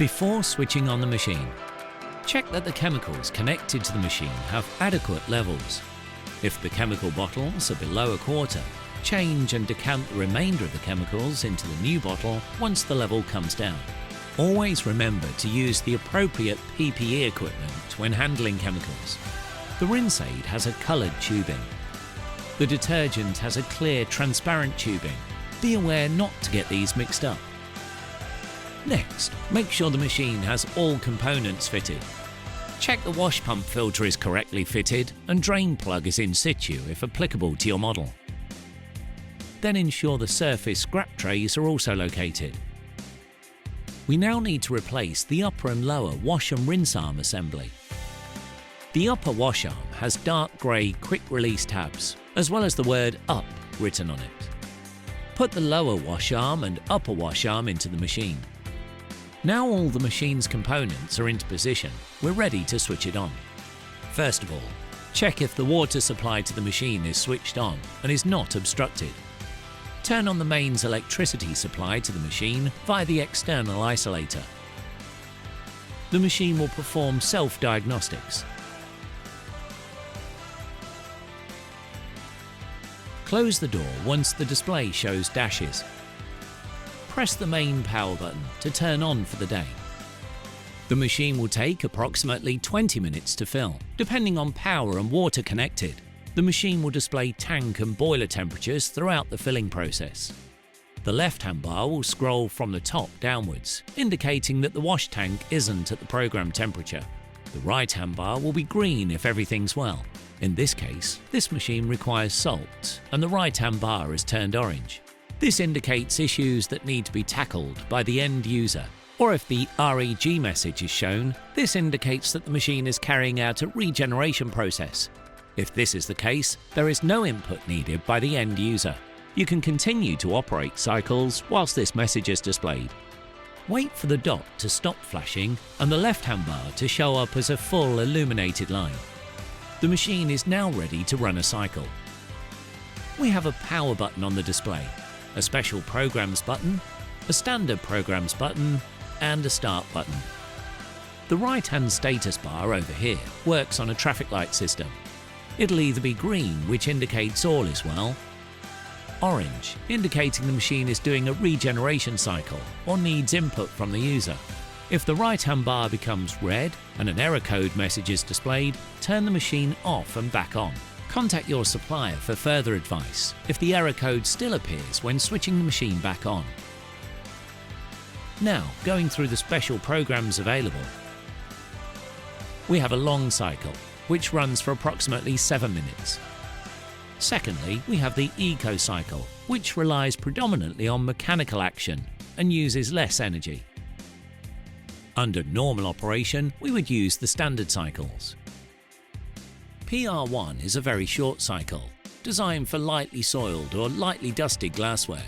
Before switching on the machine, check that the chemicals connected to the machine have adequate levels. If the chemical bottles are below a quarter, change and decant the remainder of the chemicals into the new bottle once the level comes down. Always remember to use the appropriate PPE equipment when handling chemicals. The rinse aid has a coloured tubing. The detergent has a clear, transparent tubing. Be aware not to get these mixed up. Next, make sure the machine has all components fitted. Check the wash pump filter is correctly fitted and drain plug is in situ if applicable to your model. Then ensure the surface scrap trays are also located. We now need to replace the upper and lower wash and rinse arm assembly. The upper wash arm has dark grey quick release tabs, as well as the word UP written on it. Put the lower wash arm and upper wash arm into the machine. Now all the machine's components are into position, we're ready to switch it on. First of all, check if the water supply to the machine is switched on and is not obstructed. Turn on the mains electricity supply to the machine via the external isolator. The machine will perform self-diagnostics. Close the door once the display shows dashes. Press the main power button to turn on for the day. The machine will take approximately 20 minutes to fill, depending on power and water connected. The machine will display tank and boiler temperatures throughout the filling process. The left-hand bar will scroll from the top downwards, indicating that the wash tank isn't at the programmed temperature. The right-hand bar will be green if everything's well. In this case, this machine requires salt, and the right-hand bar is turned orange. This indicates issues that need to be tackled by the end user. Or if the REG message is shown, this indicates that the machine is carrying out a regeneration process. If this is the case, there is no input needed by the end user. You can continue to operate cycles whilst this message is displayed. Wait for the dot to stop flashing and the left-hand bar to show up as a full illuminated line. The machine is now ready to run a cycle. We have a power button on the display, a special programs button, a standard programs button, and a start button. The right-hand status bar over here works on a traffic light system. It'll either be green, which indicates all is well, orange, indicating the machine is doing a regeneration cycle or needs input from the user. If the right-hand bar becomes red and an error code message is displayed, turn the machine off and back on. Contact your supplier for further advice if the error code still appears when switching the machine back on. Now, going through the special programs available. We have a long cycle, which runs for approximately 7 minutes. Secondly, we have the eco cycle, which relies predominantly on mechanical action and uses less energy. Under normal operation, we would use the standard cycles. PR1 is a very short cycle, designed for lightly soiled or lightly dusted glassware.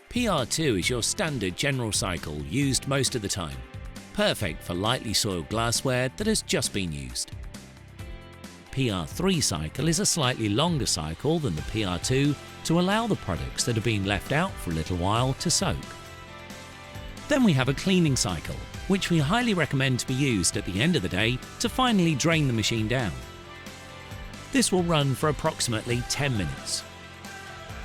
PR2 is your standard general cycle used most of the time, perfect for lightly soiled glassware that has just been used. PR3 cycle is a slightly longer cycle than the PR2 to allow the products that have been left out for a little while to soak. Then we have a cleaning cycle, which we highly recommend to be used at the end of the day to finally drain the machine down. This will run for approximately 10 minutes.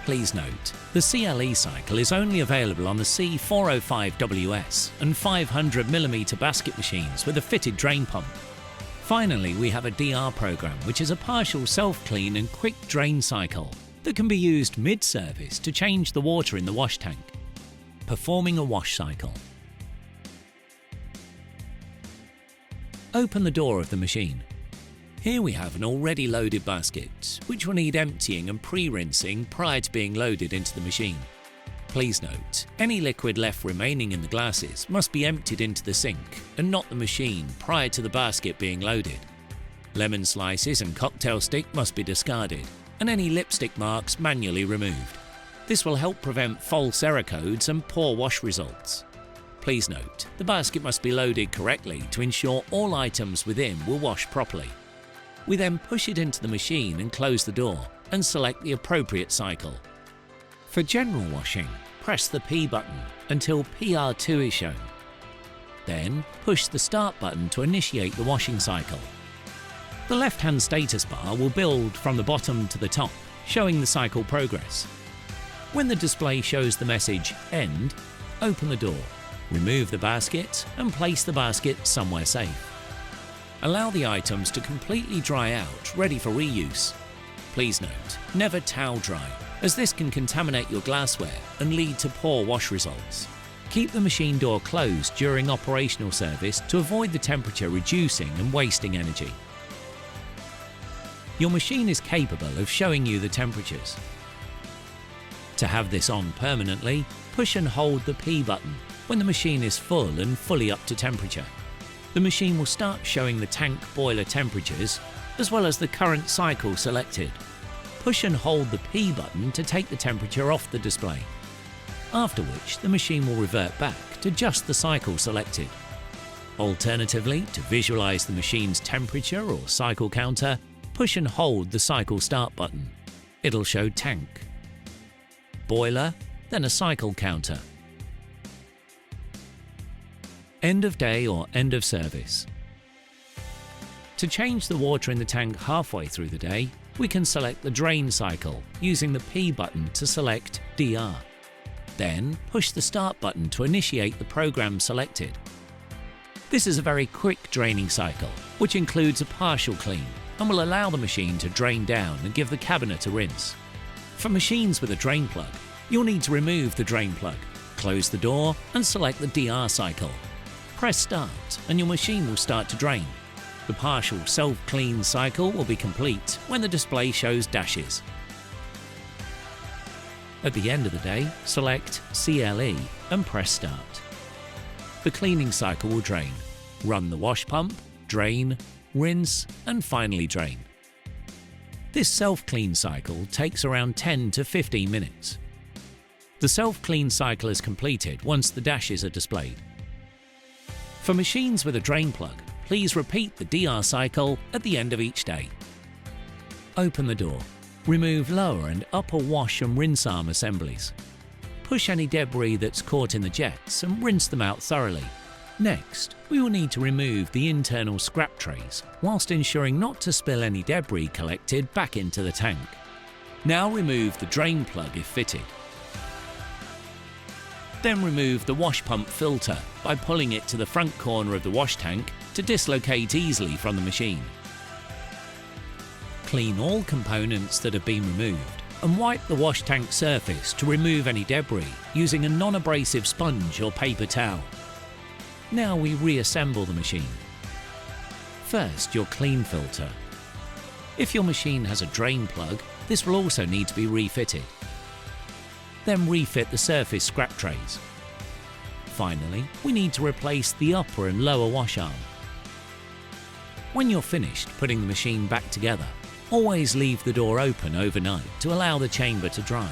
Please note, the CLE cycle is only available on the C405WS and 500mm basket machines with a fitted drain pump. Finally, we have a DR program, which is a partial self-clean and quick drain cycle that can be used mid-service to change the water in the wash tank. Performing a wash cycle. Open the door of the machine. Here we have an already loaded basket, which will need emptying and pre-rinsing prior to being loaded into the machine. Please note, any liquid left remaining in the glasses must be emptied into the sink and not the machine prior to the basket being loaded. Lemon slices and cocktail stick must be discarded, and any lipstick marks manually removed. This will help prevent false error codes and poor wash results. Please note, the basket must be loaded correctly to ensure all items within will wash properly. We then push it into the machine and close the door and select the appropriate cycle. For general washing, press the P button until PR2 is shown. Then push the start button to initiate the washing cycle. The left-hand status bar will build from the bottom to the top, showing the cycle progress. When the display shows the message "End," open the door, remove the basket and place the basket somewhere safe. Allow the items to completely dry out, ready for reuse. Please note, never towel dry, as this can contaminate your glassware and lead to poor wash results. Keep the machine door closed during operational service to avoid the temperature reducing and wasting energy. Your machine is capable of showing you the temperatures. To have this on permanently, push and hold the P button when the machine is full and fully up to temperature. The machine will start showing the tank boiler temperatures as well as the current cycle selected. Push and hold the P button to take the temperature off the display, after which the machine will revert back to just the cycle selected. Alternatively, to visualize the machine's temperature or cycle counter, push and hold the cycle start button. It'll show tank, boiler, then a cycle counter. End of day or end of service. To change the water in the tank halfway through the day, we can select the drain cycle using the P button to select DR. Then push the start button to initiate the program selected. This is a very quick draining cycle, which includes a partial clean and will allow the machine to drain down and give the cabinet a rinse. For machines with a drain plug, you'll need to remove the drain plug, close the door and select the DR cycle. Press start and your machine will start to drain. The partial self-clean cycle will be complete when the display shows dashes. At the end of the day, select CLE and press start. The cleaning cycle will drain, run the wash pump, drain, rinse and finally drain. This self-clean cycle takes around 10 to 15 minutes. The self-clean cycle is completed once the dashes are displayed. For machines with a drain plug, please repeat the DR cycle at the end of each day. Open the door. Remove lower and upper wash and rinse arm assemblies. Push any debris that's caught in the jets and rinse them out thoroughly. Next, we will need to remove the internal scrap trays whilst ensuring not to spill any debris collected back into the tank. Now remove the drain plug if fitted. Then remove the wash pump filter by pulling it to the front corner of the wash tank to dislocate easily from the machine. Clean all components that have been removed and wipe the wash tank surface to remove any debris using a non-abrasive sponge or paper towel. Now we reassemble the machine. First, your clean filter. If your machine has a drain plug, this will also need to be refitted. Then refit the surface scrap trays. Finally, we need to replace the upper and lower wash arm. When you're finished putting the machine back together, always leave the door open overnight to allow the chamber to dry.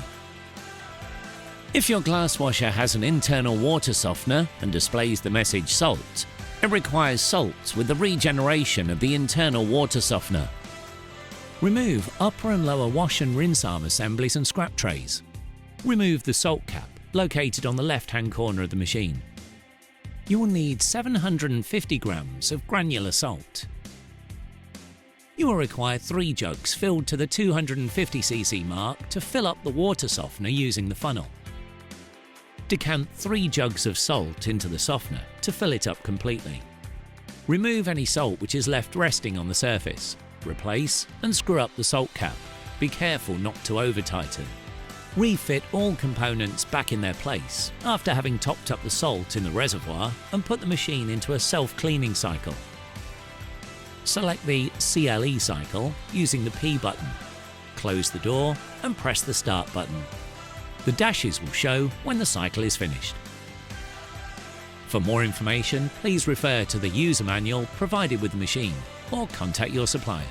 If your glass washer has an internal water softener and displays the message salt, it requires salt with the regeneration of the internal water softener. Remove upper and lower wash and rinse arm assemblies and scrap trays. Remove the salt cap, located on the left-hand corner of the machine. You will need 750 grams of granular salt. You will require 3 jugs filled to the 250cc mark to fill up the water softener using the funnel. Decant 3 jugs of salt into the softener to fill it up completely. Remove any salt which is left resting on the surface. Replace and screw up the salt cap. Be careful not to over-tighten. Refit all components back in their place after having topped up the salt in the reservoir and put the machine into a self-cleaning cycle. Select the CLE cycle using the P button. Close the door and press the start button. The dashes will show when the cycle is finished. For more information, please refer to the user manual provided with the machine or contact your supplier.